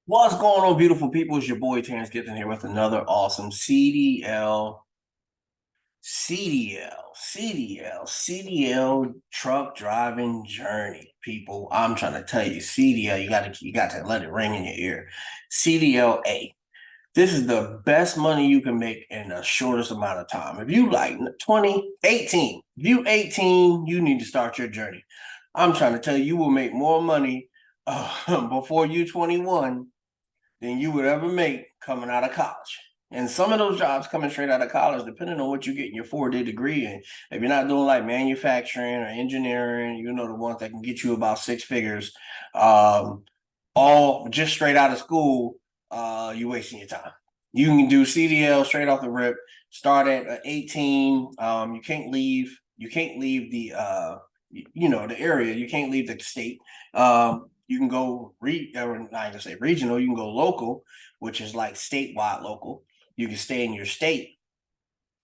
What's going on, beautiful people? It's your boy Terrence Gibson here with another awesome CDL truck driving journey. People, I'm trying to tell you, CDL, you got to let it ring in your ear. CDLA. This is the best money you can make in the shortest amount of time. If you like 18, if you 18, you need to start your journey. I'm trying to tell you, you will make more money before you 21 than you would ever make coming out of college. And some of those jobs coming straight out of college, depending on what you get in your 4-day degree, and if you're not doing like manufacturing or engineering, you know, the ones that can get you about 6 figures, um, all just straight out of school, you're wasting your time. You can do CDL straight off the rip. Start at 18. You can't leave. You can't leave the the area. You can't leave the state. You can go not gonna say regional. You can go local, which is like statewide local. You can stay in your state,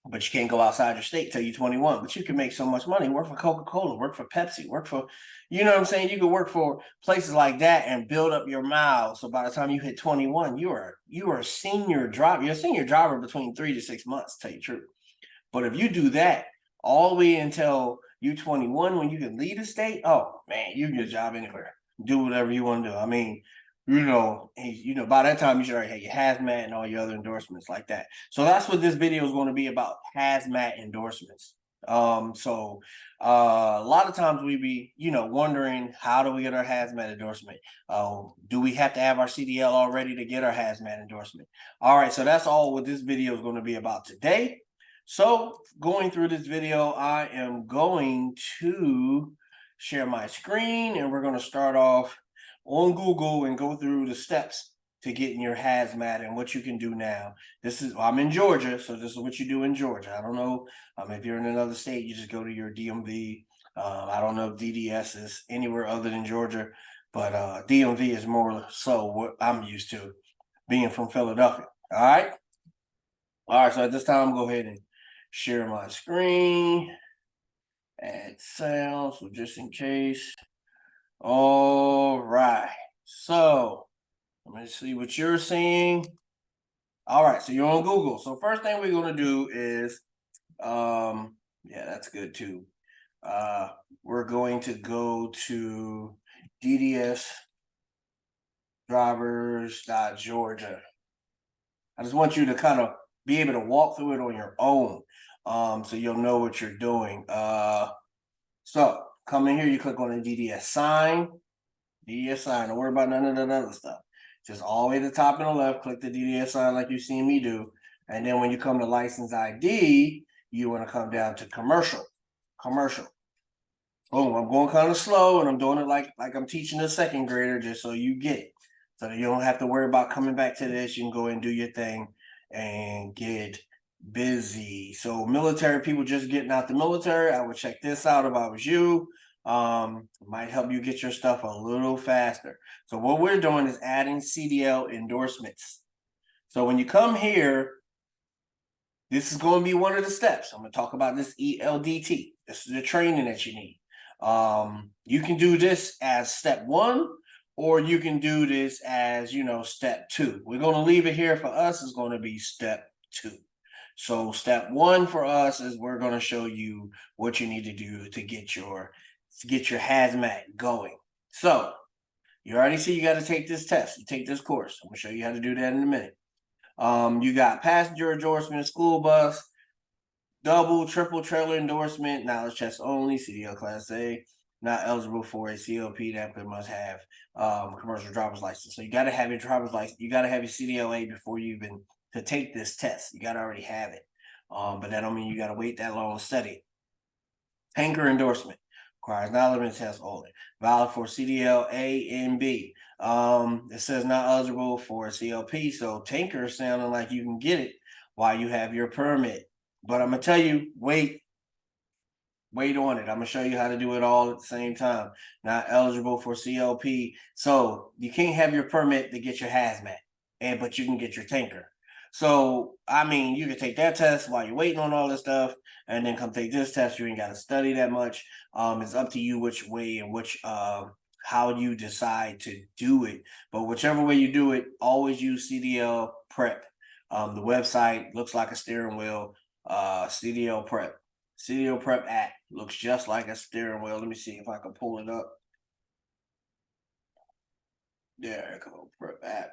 but you can't go outside your state till you're 21. But you can make so much money. Work for Coca-Cola, work for Pepsi, work for, you know what I'm saying? You can work for places like that and build up your miles. So by the time you hit 21, you are a senior driver. You're a senior driver between 3 to 6 months, to tell you the truth. But if you do that all the way until you're 21, when you can leave the state, oh man, you can get a job anywhere. Do whatever you want to do. I mean, by that time you should already have your hazmat and all your other endorsements like that. So that's what this video is going to be about: hazmat endorsements. So a lot of times we be, wondering, how do we get our hazmat endorsement? Do we have to have our CDL already to get our hazmat endorsement? All right, so that's all what this video is going to be about today. So going through this video, I am going to share my screen, and we're going to start off on Google and go through the steps to getting your hazmat and what you can do now. I'm in Georgia, so this is what you do in Georgia. I don't know if you're in another state, you just go to your DMV. I don't know if DDS is anywhere other than Georgia, but DMV is more so what I'm used to, being from Philadelphia. All right, so at this time, go ahead and share my screen, add sound, so just in case. All right, so let me see what you're seeing. All right, so you're on Google. So first thing we're going to do is, yeah, that's good too. We're going to go to DDS drivers.georgia. I just want you to kind of be able to walk through it on your own, so you'll know what you're doing. So come in here, you click on the DDS sign. Don't worry about none of that other stuff. Just all the way to the top and the left, click the DDS sign like you've seen me do. And then when you come to license ID, you want to come down to commercial. Boom, I'm going kind of slow, and I'm doing it like I'm teaching a second grader, just so you get it. So you don't have to worry about coming back to this. You can go and do your thing and get busy. So military people just getting out the military, I would check this out if I was you. It might help you get your stuff a little faster. So what we're doing is adding CDL endorsements. So when you come here, this is going to be one of the steps. I'm going to talk about this ELDT. This is the training that you need. You can do this as step 1, or you can do this as, step 2. We're going to leave it here for us. It's going to be step 2. So step 1 for us is we're going to show you what you need to do to get your hazmat going. So you already see you got to take this test. You take this course. I'm going to show you how to do that in a minute. You got passenger endorsement, school bus, double, triple trailer endorsement, knowledge test only, CDL Class A, not eligible for a COP. That must have commercial driver's license. So you got to have your driver's license. You got to have your CDLA before you even to take this test. You got to already have it. But that don't mean you got to wait that long to study. Tanker endorsement requires knowledge test only. Valid for CDL A and B. It says not eligible for a CLP. So tanker is sounding like you can get it while you have your permit. But I'm gonna tell you, wait on it. I'm gonna show you how to do it all at the same time. Not eligible for CLP. So you can't have your permit to get your hazmat, but you can get your tanker. So I mean, you can take that test while you're waiting on all this stuff, and then come take this test. You ain't got to study that much. It's up to you which way and which how you decide to do it. But whichever way you do it, always use CDL Prep. The website looks like a steering wheel. CDL Prep. CDL Prep app looks just like a steering wheel. Let me see if I can pull it up. There, go Prep app.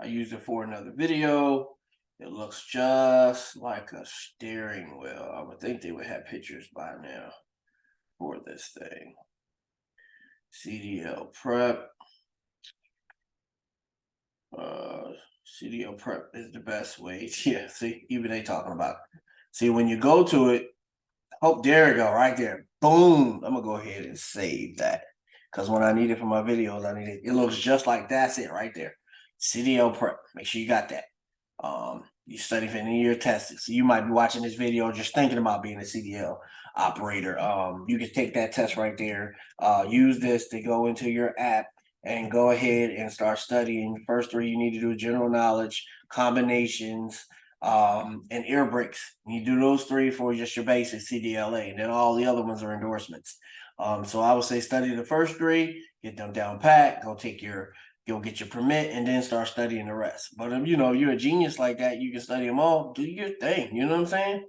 I used it for another video. It looks just like a steering wheel. I would think they would have pictures by now for this thing. CDL Prep. CDL Prep is the best way. Yeah, see, even they talking about it. See, when you go to it, oh, there we go, right there. Boom. I'm gonna go ahead and save that. Because when I need it for my videos, I need it. It looks just like that's it right there. CDL Prep. Make sure you got that. You study for any of your tests. So you might be watching this video just thinking about being a CDL operator. You can take that test right there. Use this to go into your app and go ahead and start studying. The first three you need to do general knowledge, combinations, and air brakes. You do those three for just your basic CDLA, and then all the other ones are endorsements. So I would say study the first three, get them down pat, go get your permit, and then start studying the rest. But if you're a genius like that, you can study them all. Do your thing. You know what I'm saying?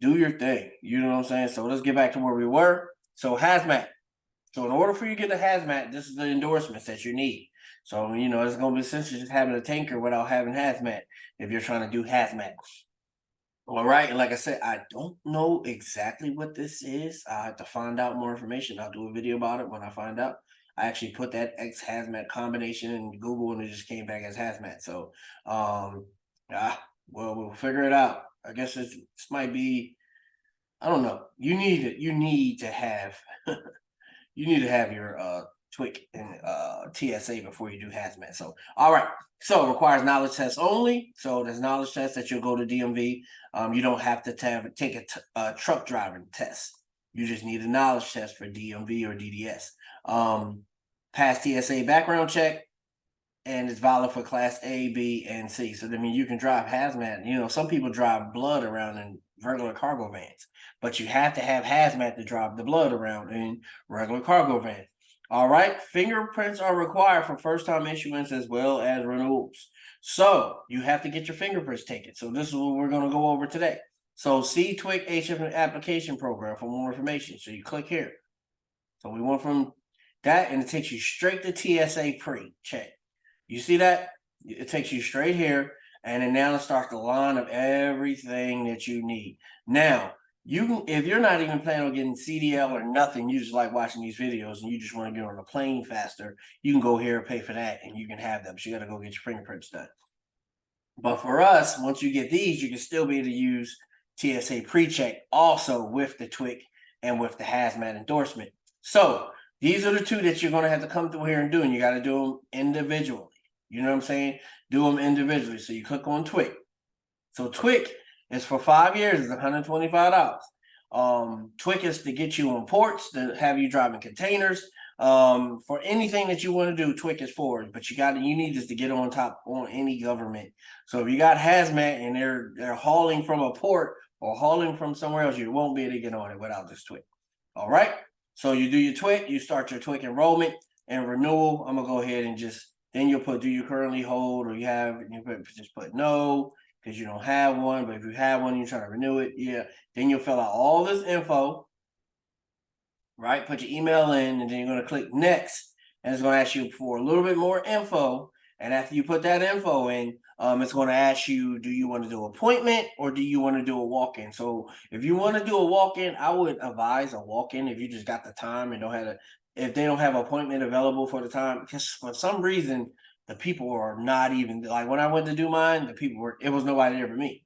Do your thing. You know what I'm saying? So let's get back to where we were. So hazmat. So in order for you to get the hazmat, this is the endorsements that you need. So it's going to be essentially just having a tanker without having hazmat if you're trying to do hazmat. All right, and like I said, I don't know exactly what this is. I have to find out more information. I'll do a video about it when I find out. I actually put that X hazmat combination in Google and it just came back as hazmat. So, we'll figure it out. I guess this might be. I don't know. You need to have you need to have your TWIC and TSA before you do hazmat. So, all right. So it requires knowledge tests only. So there's knowledge tests that you'll go to DMV. You don't have to take a truck driving test. You just need a knowledge test for DMV or DDS. Pass TSA background check, and it's valid for class A, B, and C. So I mean, you can drive hazmat. Some people drive blood around in regular cargo vans, but you have to have hazmat to drive the blood around in regular cargo vans. All right, fingerprints are required for first-time issuance as well as renewals. So you have to get your fingerprints taken. So this is what we're going to go over today. So see TWIC HF application program for more information. So you click here. So we went from that, and it takes you straight to TSA pre-check. You see that? It takes you straight here, and then now it starts the line of everything that you need. Now, if you're not even planning on getting CDL or nothing, you just like watching these videos and you just want to get on a plane faster, you can go here and pay for that, and you can have them. So you got to go get your fingerprints done. But for us, once you get these, you can still be able to use TSA pre-check also with the TWIC and with the hazmat endorsement. So these are the two that you're going to have to come through here and do, and you got to do them individually. You know what I'm saying? Do them individually. So you click on TWIC. So TWIC is for 5 years. It's $125. TWIC is to get you on ports, to have you driving containers. For anything that you want to do, TWIC is for it. But you need this to get on top on any government. So if you got hazmat and they're hauling from a port or hauling from somewhere else, you won't be able to get on it without this TWIC. All right. So you do your TWIC, you start your TWIC enrollment and renewal. I'm gonna go ahead and then you'll put, do you currently hold, or just put no, because you don't have one. But if you have one, you're trying to renew it, yeah. Then you'll fill out all this info, right? Put your email in, and then you're gonna click next, and it's gonna ask you for a little bit more info. And after you put that info in, it's going to ask you, do you want to do an appointment or do you want to do a walk-in? So if you want to do a walk-in, I would advise a walk-in if you just got the time and if they don't have an appointment available for the time, because for some reason, the people are not even, like when I went to do mine, it was nobody there but me.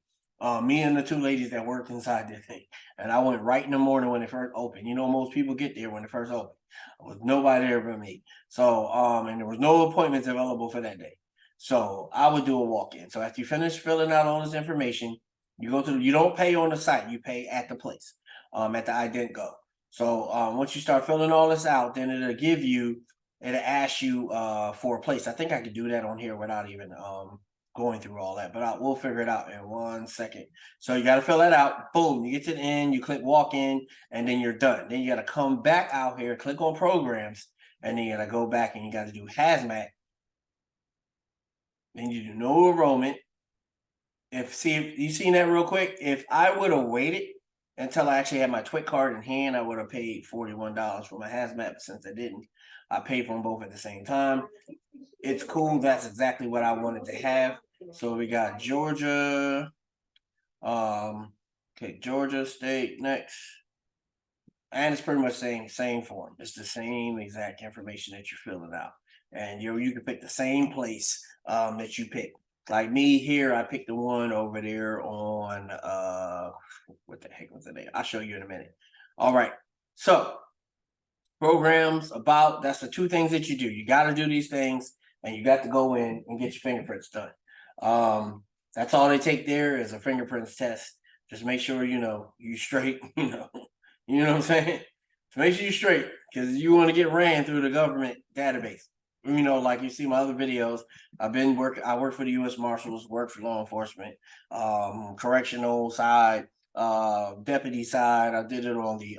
Me and the two ladies that worked inside this thing. And I went right in the morning when it first opened. Most people get there when it first opened. There was nobody there but me. So, and there was no appointments available for that day. So I would do a walk-in. So after you finish filling out all this information, you don't pay on the site, you pay at the place, at the ident go. So once you start filling all this out, then it'll ask you for a place. I think I could do that on here without even going through all that, but we'll figure it out in 1 second. So you got to fill that out. Boom, you get to the end, you click walk in, and then you're done. Then you got to come back out here, click on programs, and then you gotta go back and you gotta do hazmat. Then you do no enrollment. If you seen that real quick, if I would have waited until I actually had my TWIC card in hand, I would have paid $41 for my hazmat. But since I didn't, I paid for them both at the same time. It's cool. That's exactly what I wanted to have. So we got Georgia. Okay, Georgia State next. And it's pretty much same form. It's the same exact information that you're filling out. And you can pick the same place that you pick. Like me here, I picked the one over there on what the heck was the name? I'll show you in a minute. All right. So programs about that's the two things that you do. You got to do these things and you got to go in and get your fingerprints done. That's all they take there is a fingerprints test. Just make sure you straight, you know what I'm saying? Make sure you're straight because you want to get ran through the government database. Like you see my other videos, I work for the U.S. Marshals, work for law enforcement, correctional side, deputy side. I did it on the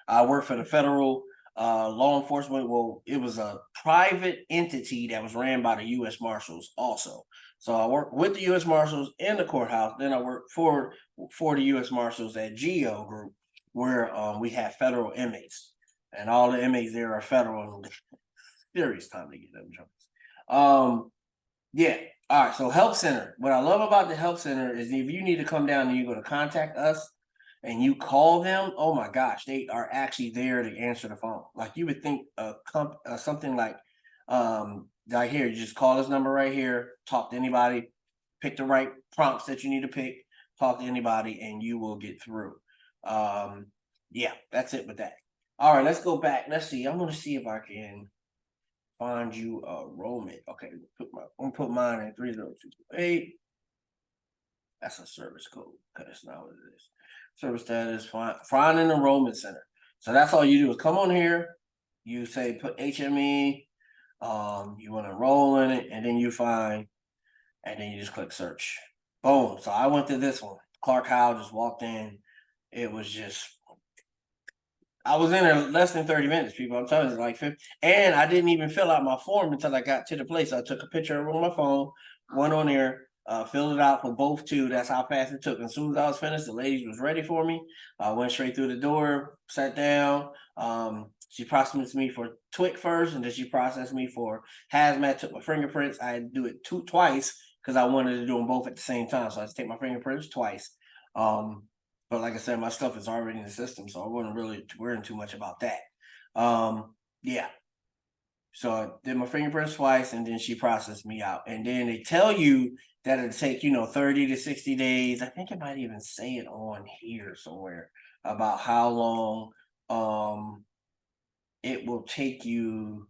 I work for the federal law enforcement. Well, it was a private entity that was ran by the U.S. Marshals also. So I work with the U.S. Marshals in the courthouse. Then I work for the U.S. Marshals at GEO Group, where we have federal inmates, and all the inmates there are federal. Serious time to get them jobs. Yeah. All right. So help center. What I love about the help center is if you need to come down and you go to contact us and you call them, oh my gosh, they are actually there to answer the phone. Like you would think something like right here, you just call this number right here, talk to anybody, pick the right prompts that you need to pick, talk to anybody, and you will get through. Yeah, that's it with that. All right, let's go back. Let's see. I'm gonna see if I can find you a enrollment. Okay, I'm gonna put mine in 30228. That's a service code. Okay, that's not what it is. Service status, find an enrollment center. So that's all you do is come on here, you say put HME, you want to enroll in it, and then you find, and then you just click search. Boom. So I went to this one. Clark Howell just walked in. It was just I was in there less than 30 minutes, people. I'm telling you, like 50. And I didn't even fill out my form until I got to the place. I took a picture of it on my phone, went on there, filled it out for both two. That's how fast it took. And as soon as I was finished, the lady was ready for me. I went straight through the door, sat down. She processed me for TWIC first, and then she processed me for hazmat, took my fingerprints. I had to do it twice because I wanted to do them both at the same time. So I had to take my fingerprints twice. But like I said, my stuff is already in the system, so I wasn't really worrying too much about that. Yeah. So I did my fingerprints twice, and then she processed me out. And then they tell you that it'll take, 30 to 60 days. I think it might even say it on here somewhere about how long it will take you.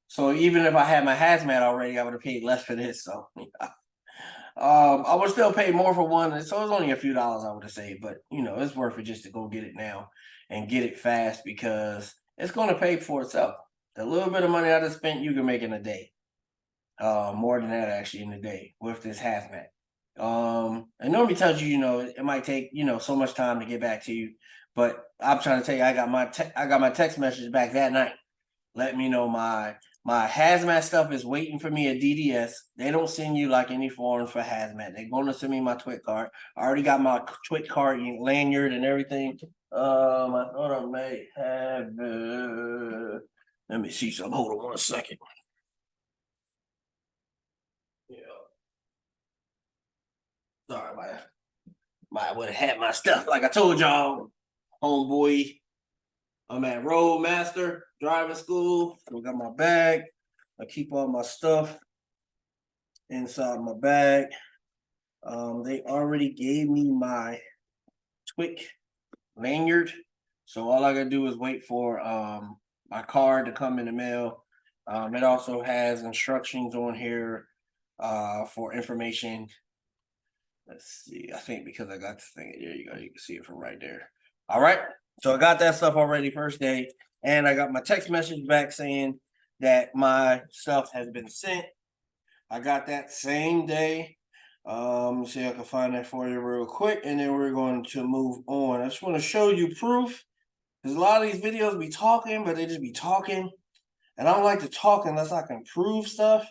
So even if I had my hazmat already, I would have paid less for this. So yeah. I would still pay more for one, so it's only a few dollars I would have saved, but it's worth it just to go get it now and get it fast because it's going to pay for itself. The little bit of money I just spent, you can make in a day. More than that actually in a day with this hazmat. And normally tells you, it might take so much time to get back to you, but I'm trying to tell you, I got my text message back that night. Let me know my hazmat stuff is waiting for me at DDS. They don't send you like any forms for hazmat. They're going to send me my TWIC card. I already got my TWIC card lanyard and everything. I thought I may have. Let me see some. Hold on 1 second. Yeah. Sorry, I would have had my stuff. Like I told y'all, homeboy, I'm at Roadmaster driving school. I got my bag. I keep all my stuff inside my bag. They already gave me my TWIC lanyard. So all I gotta do is wait for my card to come in the mail. It also has instructions on here for information. Let's see. I think because I got this thing, there you go. You can see it from right there. All right. So I got that stuff already first day. And I got my text message back saying that my stuff has been sent. I got that same day. See if I can find that for you real quick. And then we're going to move on. I just want to show you proof Because a lot of these videos be talking, but they just be talking. And I don't like to talk unless I can prove stuff.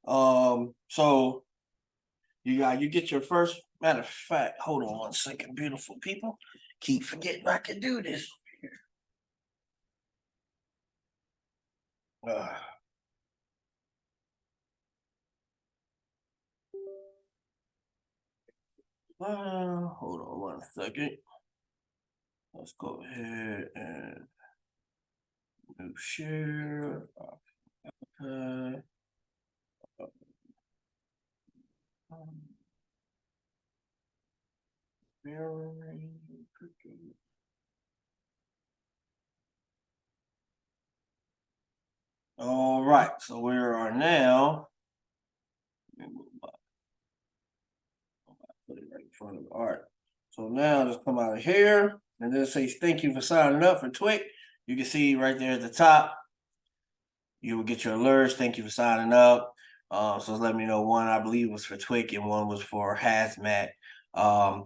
So you get your first, matter of fact, hold on one second, beautiful people. Keep forgetting I can do this. Hold on one second. Let's go ahead and new share. Okay. All right, so we are now. Put it right in front of the art. So now just come out of here and then say thank you for signing up for TWIC. You can see right there at the top. You will get your alerts. Thank you for signing up. So let me know, one I believe was for TWIC and one was for Hazmat. And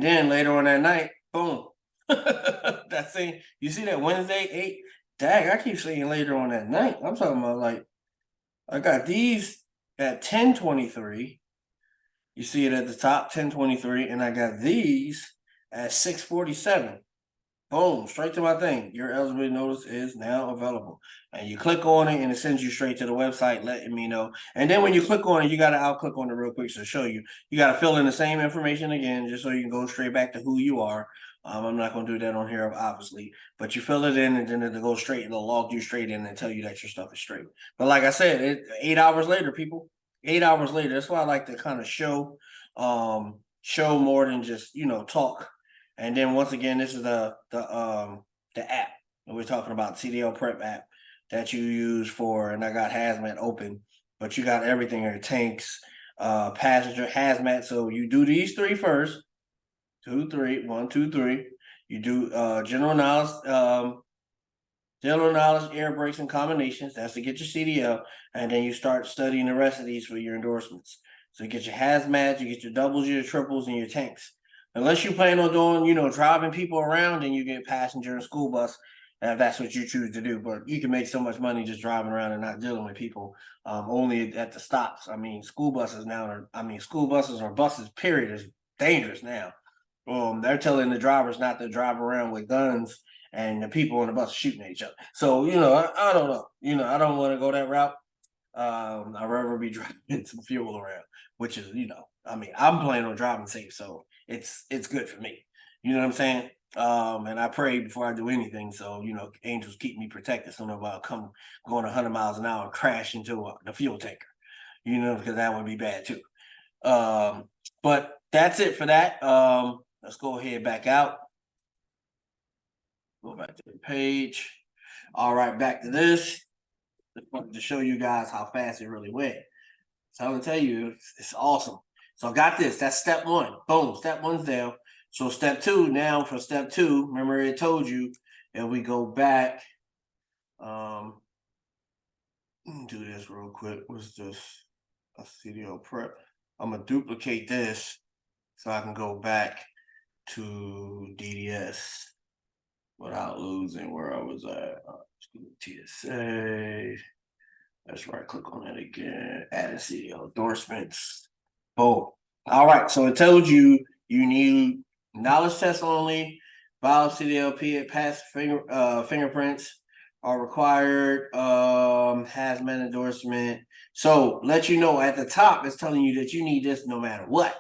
then later on that night, boom. That thing, you see that Wednesday 8? Dang, I keep saying later on that night. I'm talking about like I got these at 10:23. You see it at the top, 10:23, and I got these at 6:47. Boom, straight to my thing. Your eligibility notice is now available. And you click on it and it sends you straight to the website letting me know. And then when you click on it, you gotta I'll click on it real quick to show you. You gotta fill in the same information again, just so you can go straight back to who you are. I'm not gonna do that on here, obviously, but you fill it in and then it'll go straight, it'll log you straight in and tell you that your stuff is straight. But like I said, 8 hours later, people. 8 hours later. That's why I like to kind of show more than just talk. And then once again, this is the app that we're talking about, CDL prep app that you use for, and I got Hazmat open, but you got everything here, tanks, passenger, Hazmat. So you do these three first, 2, 3, 1, 2, 3. You do general knowledge, air brakes and combinations. That's to get your CDL, and then you start studying the rest of these for your endorsements. So you get your Hazmat, you get your doubles, your triples, and your tanks. Unless you plan on doing, driving people around, and you get passenger and school bus, if that's what you choose to do. But you can make so much money just driving around and not dealing with people. Only at the stops. I mean, school buses or buses, period, is dangerous now. They're telling the drivers not to drive around with guns and the people on the bus shooting at each other. So, I don't know. I don't want to go that route. I'd rather be driving some fuel around, which is, I'm planning on driving safe, so it's good for me. You know what I'm saying? And I pray before I do anything, so angels keep me protected, so nobody come going 100 miles an hour and crash into the fuel tanker. Because that would be bad too. But that's it for that. Let's go ahead back out. Go back to the page. All right, back to this. To show you guys how fast it really went. So I'm gonna tell you, it's awesome. So I got this. That's step one. Boom. Step one's down. So step two. Now for step two, remember it told you, and we go back. Do this real quick. What's this? A CDL prep. I'm gonna duplicate this so I can go back to DDS without losing where I was at. TSA. Let's right click on that again. Add a CDL endorsements. Boom. All right. So it tells you need knowledge test only, valid CDL, pass fingerprints are required. Hazmat endorsement. So let you know at the top, it's telling you that you need this no matter what.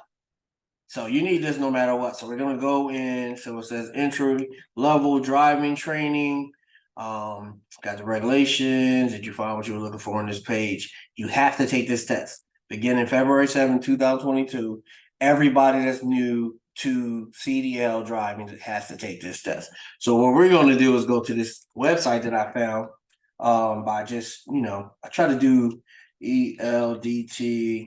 So you need this no matter what. So we're gonna go in. So it says entry level driving training. Got the regulations. Did you find what you were looking for on this page? You have to take this test. Beginning February 7, 2022. Everybody that's new to CDL driving has to take this test. So what we're going to do is go to this website that I found by just, I try to do eldt.com.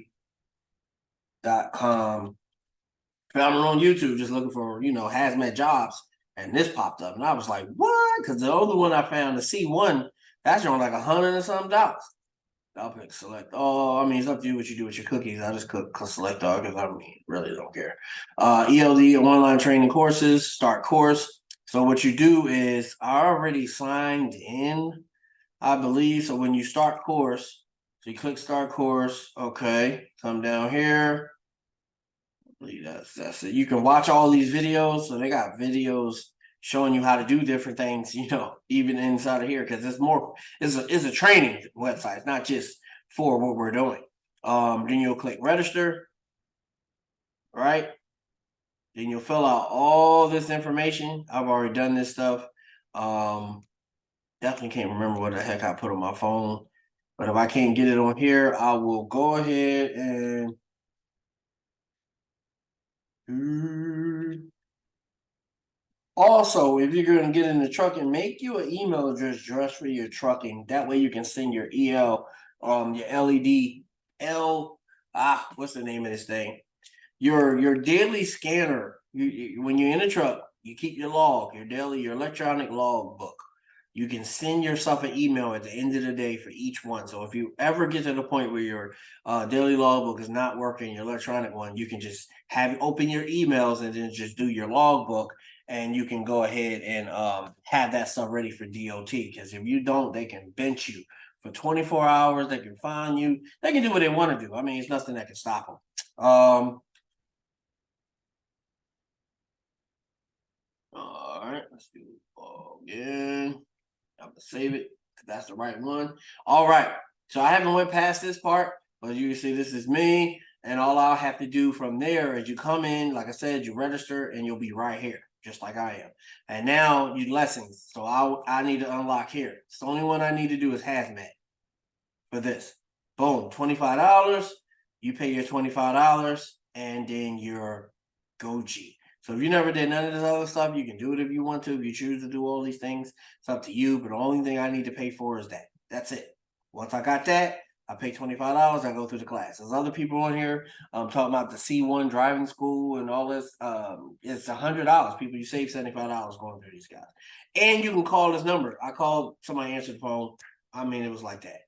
Found it on YouTube just looking for, hazmat jobs. And this popped up. And I was like, what? Because the other one I found, the C1, that's on like $100 and something. I'll pick select all. It's up to you what you do with your cookies. I just click select all because really don't care. ELD online training courses, start course. So what you do is I already signed in, I believe. So when you start course, so you click start course, okay, come down here. I believe that's it. You can watch all these videos. So they got videos showing you how to do different things, even inside of here, because it's a training website. It's not just for what we're doing. Then you'll click register, right? Then you'll fill out all this information. I've already done this stuff. Definitely can't remember what the heck I put on my phone. But if I can't get it on here, I will go ahead and also, if you're going to get into trucking, make you an email address just for your trucking. That way you can send your EL, your LED, what's the name of this thing? Your daily scanner. When you're in a truck, you keep your log, your electronic log book. You can send yourself an email at the end of the day for each one. So if you ever get to the point where your daily logbook is not working, your electronic one, you can just open your emails and then just do your logbook, and you can go ahead and have that stuff ready for DOT. Because if you don't, they can bench you for 24 hours. They can fine you. They can do what they want to do. I mean, it's nothing that can stop them. All right, let's do again. I'm gonna save it because that's the right one. All right. So I haven't went past this part, but you can see this is me. And all I'll have to do from there is you come in, like I said, you register and you'll be right here, just like I am. And now you lessons. So I need to unlock here. It's the only one I need to do is hazmat for this. Boom, $25. You pay your $25 and then you're Goji. So if you never did none of this other stuff, you can do it if you want to. If you choose to do all these things, it's up to you. But the only thing I need to pay for is that. That's it. Once I got that, I pay $25. I go through the class. There's other people on here talking about the C1 driving school and all this. It's $100. People, you save $75 going through these guys. And you can call this number. I called, somebody answered the phone. I mean, it was like that.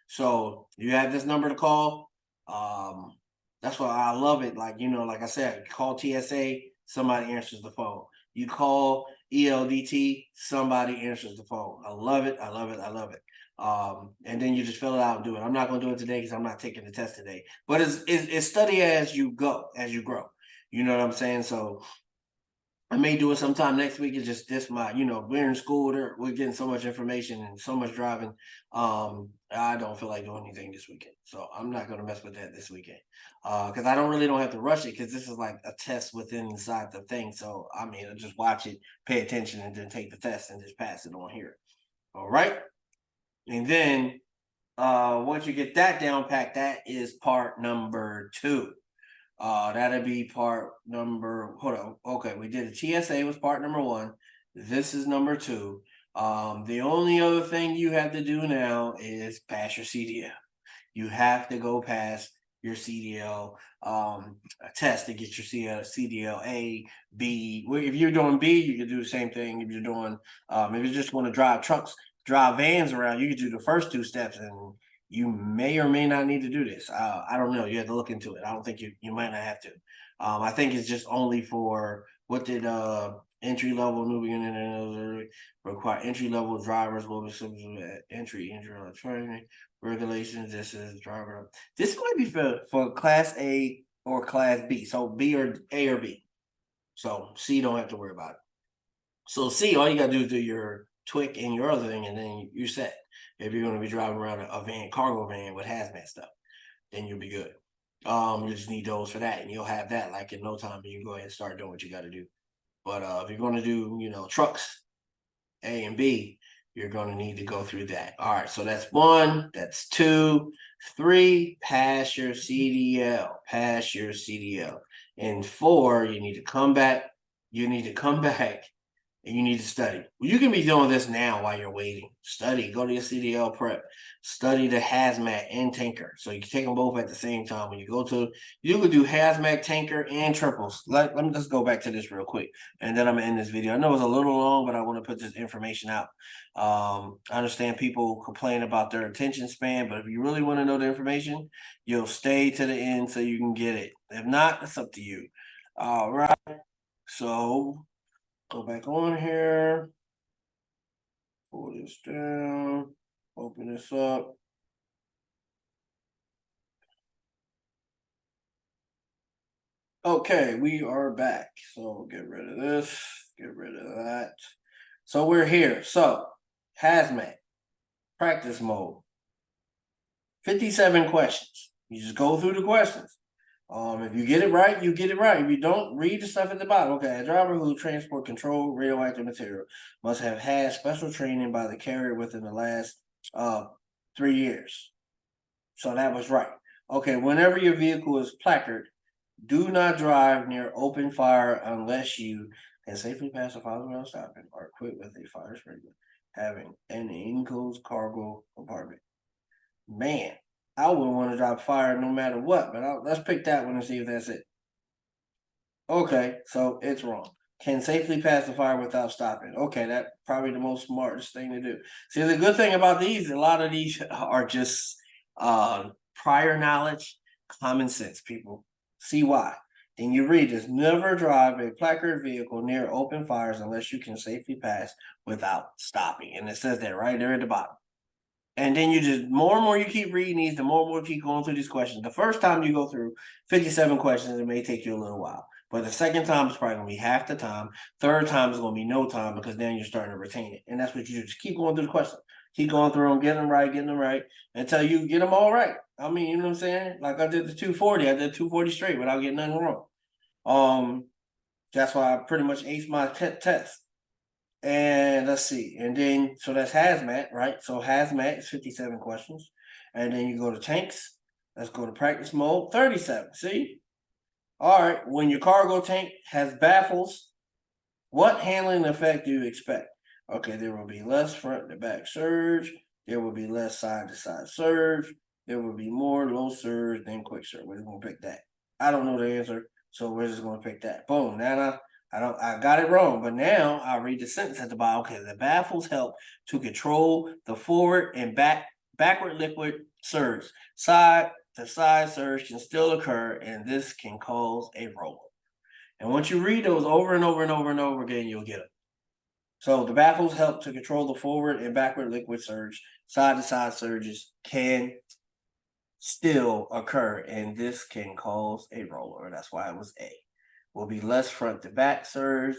So you have this number to call. That's why I love it. Like, like I said, call TSA, somebody answers the phone. You call ELDT, somebody answers the phone. I love it. I love it. I love it. And then you just fill it out and do it. I'm not going to do it today because I'm not taking the test today. But it's study as you go, as you grow. You know what I'm saying? So I may do it sometime next week. It's just this we're in school. We're getting so much information and so much driving. I don't feel like doing anything this weekend. So I'm not going to mess with that this weekend. Because I don't have to rush it because this is like a test inside the thing. So, I mean, I'll just watch it, pay attention, and then take the test and just pass it on here. All right. And then once you get that down packed, that is part number 2. That'd be part number, hold on. Okay, we did the TSA was part number 1. This is number 2. The only other thing you have to do now is pass your CDL. You have to go past your CDL test to get your CDL A, B. If you're doing B, you can do the same thing. If you're doing, if you just want to drive trucks, drive vans around, you can do the first 2 steps, and you may or may not need to do this. I don't know. You have to look into it. I don't think you might not have to. I think it's just only for what did entry level new beginning require entry level drivers will be entry level training regulations. This is driver. This might be for class A or class B. So B or A or B. So C don't have to worry about it. So C, all you gotta do is do your TWIC and your other thing, and then you're set. If you're gonna be driving around a van, cargo van with hazmat stuff, then you'll be good. You just need those for that, and you'll have that like in no time, and you can go ahead and start doing what you got to do. But if you're gonna do, trucks A and B, you're gonna need to go through that. All right, so that's 1, that's 2, 3. Pass your CDL. Pass your CDL. And 4, you need to come back. You need to come back and you need to study. Well, you can be doing this now while you're waiting. Study, go to your CDL prep, study the hazmat and tanker. So you can take them both at the same time. When you could do hazmat, tanker, and triples. Let me just go back to this real quick, and then I'm gonna end this video. I know it's a little long, but I want to put this information out. I understand people complain about their attention span, but if you really want to know the information, you'll stay to the end so you can get it. If not, it's up to you. All right. So Go back on here. Pull this down. Open this up. Okay, we are back. So get rid of this. Get rid of that. So we're here. So hazmat, practice mode. 57 questions. You just go through the questions. If you get it right, you get it right. If you don't, read the stuff at the bottom. Okay, a driver who transport controlled radioactive material must have had special training by the carrier within the last 3 years. So that was right. Okay, whenever your vehicle is placarded, do not drive near open fire unless you can safely pass a 5-mile stopping or equipped with a fire sprinkler having an enclosed cargo compartment. Man, I wouldn't want to drop fire no matter what, but let's pick that one and see if that's it. Okay, so it's wrong. Can safely pass the fire without stopping. Okay, that's probably the most smartest thing to do. See, the good thing about these, a lot of these are just prior knowledge, common sense, people. See why. And you read this, never drive a placard vehicle near open fires unless you can safely pass without stopping. And it says that right there at the bottom. And then you just more and more you keep reading these, the more and more you keep going through these questions. The first time you go through 57 questions, it may take you a little while. But the second time is probably gonna be half the time. Third time is gonna be no time because then you're starting to retain it. And that's what you do. Just keep going through the questions. Keep going through them, getting them right until you get them all right. I mean, you know what I'm saying? Like I did the 240, I did 240 straight without getting nothing wrong. That's why I pretty much aced my test. And let's see. And then, so that's hazmat, right? So hazmat is 57 questions. And then you go to tanks. Let's go to practice mode, 37. See? All right. When your cargo tank has baffles, what handling effect do you expect? Okay, there will be less front to back surge. There will be less side to side surge. There will be more low surge than quick surge. We're going to pick that. I don't know the answer, so we're just going to pick that. Boom. Now I got it wrong, but now I'll read the sentence at the bottom. Okay, the baffles help to control the forward and backward liquid surge. Side to side surge can still occur, and this can cause a roll. And once you read those over and over and over and over again, you'll get them. So the baffles help to control the forward and backward liquid surge. Side to side surges can still occur, and this can cause a roller. That's why it was A. Will be less front to back surge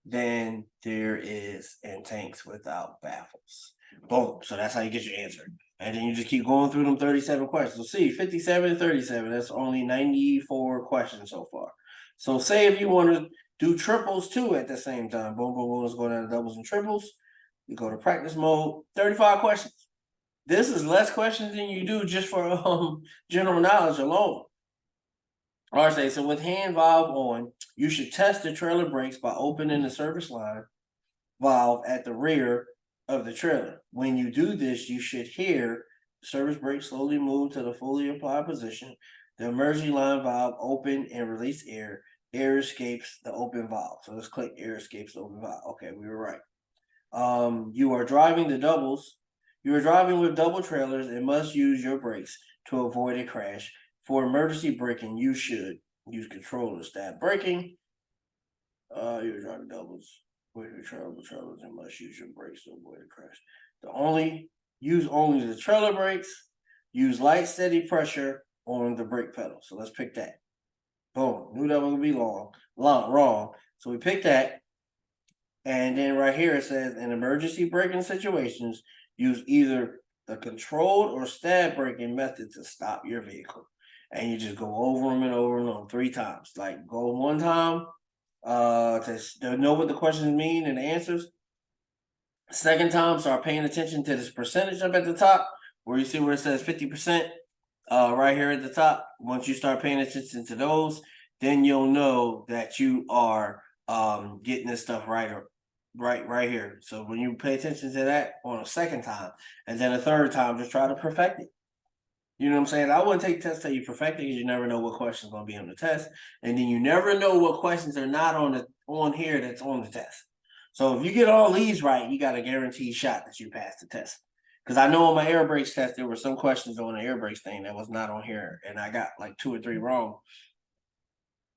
than there is in tanks without baffles. Boom. So that's how you get your answer. And then you just keep going through them 37 questions. So see, 57 and 37, that's only 94 questions so far. So say if you want to do triples too at the same time, boom, boom, boom, let's go down to doubles and triples. You go to practice mode, 35 questions. This is less questions than you do just for general knowledge alone. RSA, so with hand valve on, you should test the trailer brakes by opening the service line valve at the rear of the trailer. When you do this, you should hear the service brake slowly move to the fully applied position. The emergency line valve open and release air. Air escapes the open valve. So let's click air escapes the open valve. Okay, we were right. You are driving the doubles. You are driving with double trailers and must use your brakes to avoid a crash. For emergency braking, you should use control to stab braking. You're driving doubles with your trailers and must use your brakes to avoid a crash. Use only the trailer brakes. Use light, steady pressure on the brake pedal. So let's pick that. Boom. Knew that was gonna be wrong. So we picked that. And then right here it says in emergency braking situations, use either the controlled or stab braking method to stop your vehicle. And you just go over them and over and over 3 times. Like go one time to know what the questions mean and the answers. Second time, start paying attention to this percentage up at the top where you see where it says 50% right here at the top. Once you start paying attention to those, then you'll know that you are getting this stuff right here. So when you pay attention to that on a second time and then a third time, just try to perfect it. You know what I'm saying? I wouldn't take tests till you perfect it because you never know what questions going to be on the test, and then you never know what questions are not on here that's on the test. So if you get all these right, you got a guaranteed shot that you pass the test. Because I know on my air brakes test there were some questions on the air brakes thing that was not on here, and I got like 2 or 3 wrong.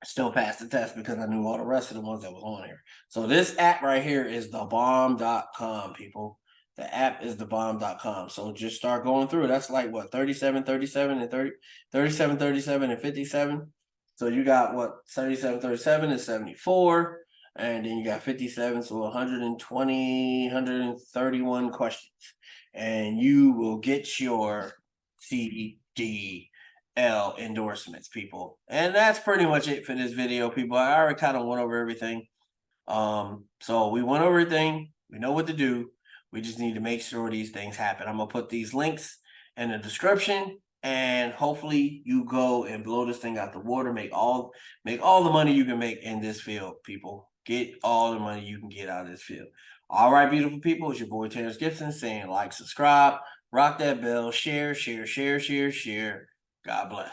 Still passed the test because I knew all the rest of the ones that was on here. So this app right here is thebomb.com, people. The app is thebomb.com. So just start going through it. That's like what, 37, 37, and 30, 37, 37, and 57. So you got what, 37, 37 is 74. And then you got 57, so 120, 131 questions. And you will get your CDL endorsements, people. And that's pretty much it for this video, people. I already kind of went over everything. So we went over everything. We know what to do. We just need to make sure these things happen. I'm gonna put these links in the description, and hopefully you go and blow this thing out the water. Make all the money you can make in this field, people. Get all the money you can get out of this field. All right, beautiful people. It's your boy Terrence Gibson saying like, subscribe, rock that bell, share, share, share, share, share. God bless.